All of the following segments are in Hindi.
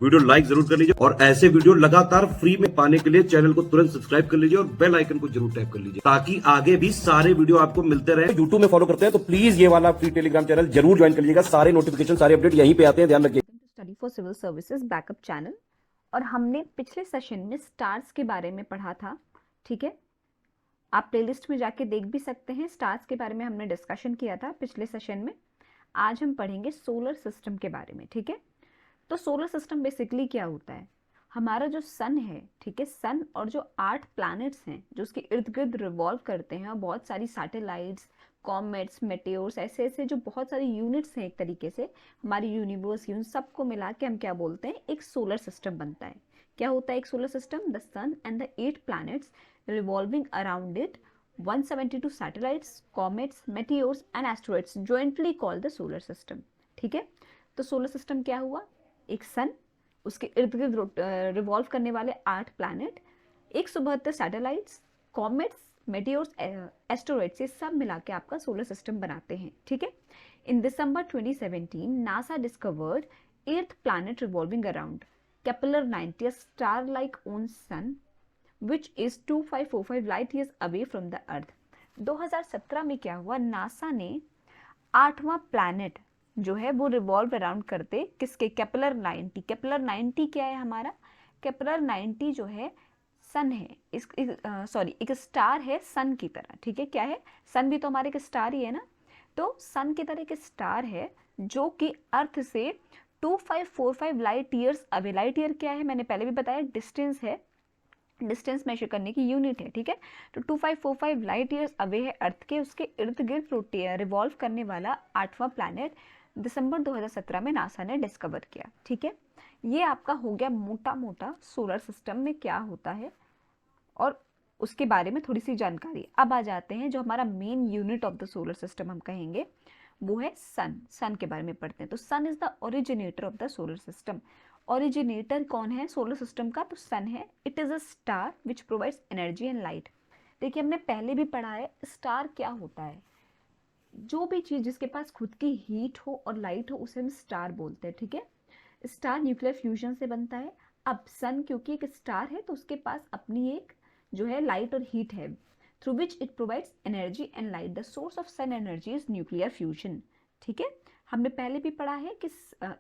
वीडियो लाइक जरूर कर लीजिए और ऐसे वीडियो लगातार फ्री में पाने के लिए चैनल को तुरंत सब्सक्राइब कर लीजिए और बेल आइकन को जरूर टैप कर लीजिए ताकि आगे भी सारे वीडियो आपको मिलते रहे। यूट्यूब में फॉलो करते हैं तो प्लीज ये वाला फ्री टेलीग्राम चैनल जरूर ज्वाइन कर लीजिएगा। सारे नोटिफिकेशन सारे अपडेट यहीं पे आते हैं, ध्यान रखिए। Study for civil services backup channel. और हमने पिछले सेशन में स्टार्स के बारे में पढ़ा था, ठीक है। आप प्लेलिस्ट में जाके देख भी सकते हैं, स्टार्स के बारे में हमने डिस्कशन किया था पिछले सेशन में। आज हम पढ़ेंगे सोलर सिस्टम के बारे में, ठीक है। तो सोलर सिस्टम बेसिकली क्या होता है? हमारा जो सन है, ठीक है, सन और जो 8 प्लैनेट्स हैं जो उसके इर्द गिर्द रिवॉल्व करते हैं, और बहुत सारी सैटेलाइट्स, कॉमेट्स, मेटेओर्स, ऐसे ऐसे जो बहुत सारी यूनिट्स हैं एक तरीके से हमारी यूनिवर्स की, उन सबको मिला के हम क्या बोलते हैं? एक सोलर सिस्टम बनता है। क्या होता है एक solar system? The sun and the 8 planets revolving around it, 172 satellites, comets, meteors and asteroids jointly called the solar system, ठीक है। तो सोलर सिस्टम क्या हुआ? एक सन, उसके इर्द गिर्द रिवॉल्व करने वाले 8 प्लैनेट, 172 सैटेलाइट्स, कॉमेट्स, मेटेओर्स, एस्टेरॉइड्स, ये सब मिला के आपका सोलर सिस्टम बनाते हैं, ठीक है। इन दिसंबर 2017 NASA discovered 8th planet revolving around Kepler-90, a star-like own sun which is 2545 light years away from the earth। 2017 में क्या हुआ? नासा ने 8वां प्लैनेट जो है वो रिवॉल्व अराउंड करते किसके? केपलर 90। केपलर 90 क्या है हमारा? केपलर 90 जो है सन है, एक स्टार है सन की तरह, ठीक है। क्या है? सन भी तो हमारे एक स्टार ही है ना। तो सन की तरह एक स्टार है जो कि अर्थ से 2545 light years away. Light year क्या है? मैंने पहले भी बताया, डिस्टेंस है, डिस्टेंस मेजर करने की यूनिट है, ठीक है। तो 2545 लाइट ईयर्स अवे है अर्थ के, उसके इर्द गिर्द रिवॉल्व करने वाला 8वां प्लैनेट दिसंबर 2017 में नासा ने डिस्कवर किया, ठीक है। ये आपका हो गया मोटा मोटा सोलर सिस्टम में क्या होता है और उसके बारे में थोड़ी सी जानकारी। अब आ जाते हैं जो हमारा main unit of the solar system हम कहेंगे, वो है सन। सन के बारे में पढ़ते हैं। तो sun is the originator of the solar system. Originator कौन है सोलर सिस्टम का? तो सन है। It is a star which provides energy and light. देखिए हमने पहले भी पढ़ा है, स्टार क्या होता है? जो भी चीज जिसके पास खुद की हीट हो और लाइट हो उसे हम स्टार बोलते हैं, ठीक है। स्टार न्यूक्लियर फ्यूजन से बनता है। अब सन क्योंकि एक स्टार है तो उसके पास अपनी एक जो है लाइट और हीट है, through which it provides energy and light. The source of sun energy is nuclear fusion, ठीक है। हमने पहले भी पढ़ा है कि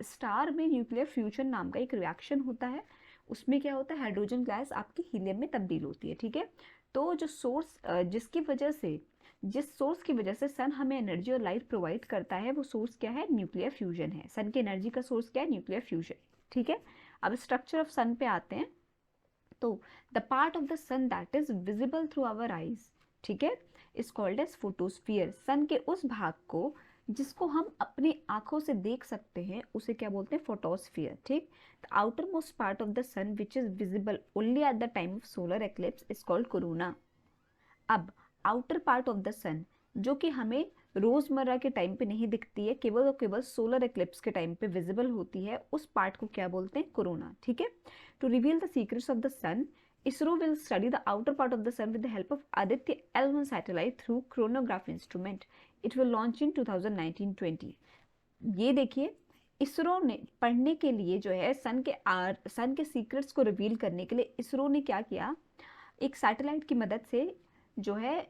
स्टार में न्यूक्लियर फ्यूजन नाम का एक रिएक्शन होता है। उसमें क्या होता है? हाइड्रोजन गैस आपकी हीलियम में तब्दील होती है, ठीक है। तो जो सोर्स जिस सोर्स की वजह से सन हमें एनर्जी और लाइट प्रोवाइड करता है, वो सोर्स क्या है? न्यूक्लियर फ्यूजन है। सन की एनर्जी का सोर्स क्या है? न्यूक्लियर फ्यूजन, ठीक है। अब स्ट्रक्चर ऑफ सन पे आते हैं। तो the part of the sun that is visible through our eyes, ठीक है, is called as photosphere. Sun के उस भाग को जिसको हम अपनी आंखों से देख सकते हैं उसे क्या बोलते हैं? फोटोस्फीयर, ठीक। The outermost part of the sun which is visible only at the time of solar eclipse is called corona. अब outer part of the sun जो कि हमें रोजमर्रा के टाइम पे नहीं दिखती है, केवल और केवल सोलर एक्लिप्स के टाइम पे विजिबल होती है, उस पार्ट को क्या बोलते हैं? कोरोना, ठीक है। To reveal the secrets of the sun, ISRO will study the outer part of the sun with the help of Aditya L1 satellite through coronagraph instrument. It will launch in 2019-20। ये देखिए, इसरो ने पढ़ने के लिए जो है सन के सीक्रेट्स को रिवील करने के लिए इसरो ने क्या किया? एक सैटेलाइट की मदद से जो है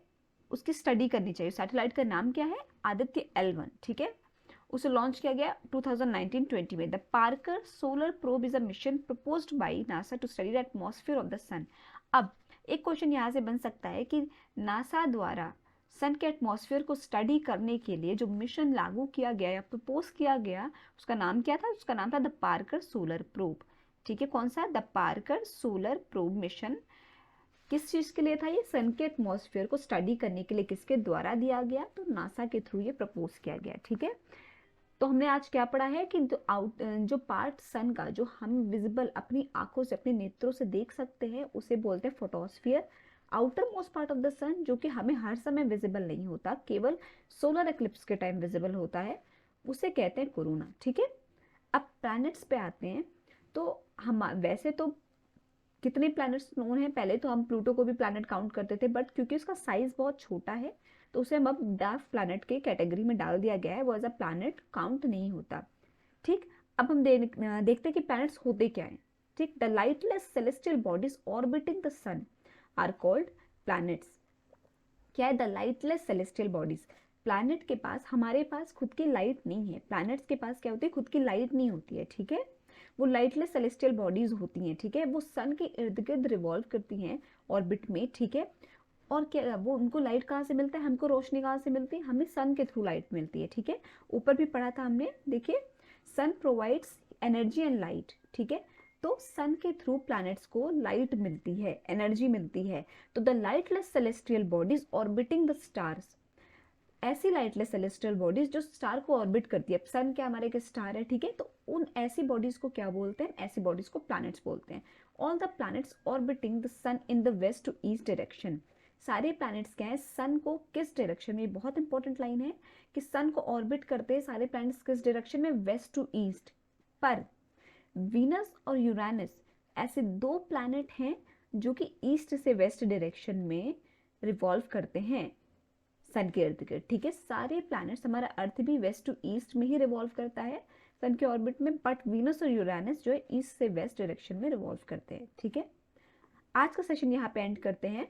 उसकी स्टडी करनी चाहिए। सैटेलाइट का नाम क्या है? आदित्य L1, ठीक है। उसे लॉन्च किया गया 2019-20 में। The Parker solar probe is a mission proposed by NASA to study the atmosphere of the sun. अब एक क्वेश्चन यहाँ से बन सकता है कि नासा द्वारा सन के एटमॉस्फेयर को स्टडी करने के लिए जो मिशन लागू किया गया या प्रपोज किया गया, उसका नाम क्या था? उसका नाम था द पार्कर सोलर प्रोब, ठीक है। कौन सा? The Parker solar probe mission. किस चीज के लिए था ये? सन के एटमॉस्फेयर को स्टडी करने के लिए। किसके द्वारा दिया गया? तो नासा के थ्रू ये प्रपोज किया गया, ठीक है। तो हमने आज क्या पढ़ा है कि जो पार्ट सन का जो हम विजिबल अपनी आंखों से, अपने नेत्रों से देख सकते हैं उसे बोलते हैं photosphere. Outermost part of the sun जो कि हमें हर समय विजिबल नहीं होता, केवल सोलर एक्लिप्स के टाइम विजिबल होता है, उसे कहते हैं कोरोना, ठीक है। अब प्लैनेट्स पे आते हैं। तो हम वैसे तो कितने प्लैनेट्स नोन है? पहले तो हम प्लूटो को भी प्लैनेट काउंट करते थे, बट क्योंकि उसका साइज बहुत छोटा है तो उसे हम अब डार्क प्लैनेट के कैटेगरी में डाल दिया गया है, वो एज अ प्लैनेट काउंट नहीं होता, ठीक। अब हम देखते हैं कि प्लैनेट्स होते क्या हैं। ठीक, the lightless celestial bodies orbiting the sun are called planets. क्या है the lightless celestial bodies? Planet के पास, हमारे पास खुद की लाइट नहीं है, प्लैनेट्स के पास क्या होती है, खुद की लाइट नहीं होती है। ठीक है, वो लाइटलेस सेलेस्टियल बॉडीज होती हैं। ठीक है, वो सन के इर्द गिर्द रिवॉल्व करती हैं ऑर्बिट में। ठीक है, और क्या वो, उनको लाइट कहाँ से मिलता है, हमको रोशनी कहाँ से मिलती है, हमें सन के थ्रू लाइट मिलती है। ठीक है, ऊपर भी पढ़ा था हमने, देखिए सन प्रोवाइड्स एनर्जी एंड लाइट। ठीक है, तो सन के थ्रू प्लैनेट्स को लाइट मिलती है, एनर्जी मिलती है। तो the lightless celestial bodies orbiting the stars, ऐसी लाइटलेस सेलेस्टियल बॉडीज जो स्टार को ऑर्बिट करती है। अब सन क्या हमारे एक स्टार है। ठीक है, तो उन ऐसी बॉडीज को क्या बोलते हैं, ऐसी बॉडीज को प्लैनेट्स बोलते हैं। All the planets orbiting the sun in the west to east direction, सारे प्लैनेट्स क्या है, सन को किस डायरेक्शन में, बहुत इंपॉर्टेंट लाइन है कि सन को ऑर्बिट करते हैं सारे प्लैनेट्स किस डायरेक्शन में, वेस्ट टू ईस्ट। पर वीनस और यूरेनस ऐसे दो प्लैनेट हैं जो कि ईस्ट से वेस्ट डायरेक्शन में रिवॉल्व करते हैं सन के इर्द गिर्द। ठीक है, सारे प्लैनेट्स, हमारा अर्थ भी वेस्ट टू ईस्ट में ही रिवॉल्व करता है सन के ऑर्बिट में, बट वीनस और यूरेनस जो है ईस्ट से वेस्ट डायरेक्शन में रिवॉल्व करते हैं। ठीक है, आज का सेशन यहाँ पे एंड करते हैं।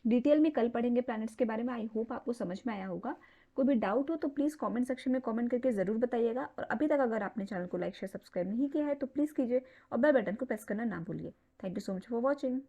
डिटेल में कल पढ़ेंगे प्लैनेट्स के बारे में। आई होप आपको समझ में आया होगा। कोई भी डाउट हो तो प्लीज़ कमेंट सेक्शन में कमेंट करके ज़रूर बताइएगा। और अभी तक अगर आपने चैनल को लाइक शेयर सब्सक्राइब नहीं किया है तो प्लीज़ कीजिए और बेल बटन को प्रेस करना ना भूलिए। Thank you so much for watching.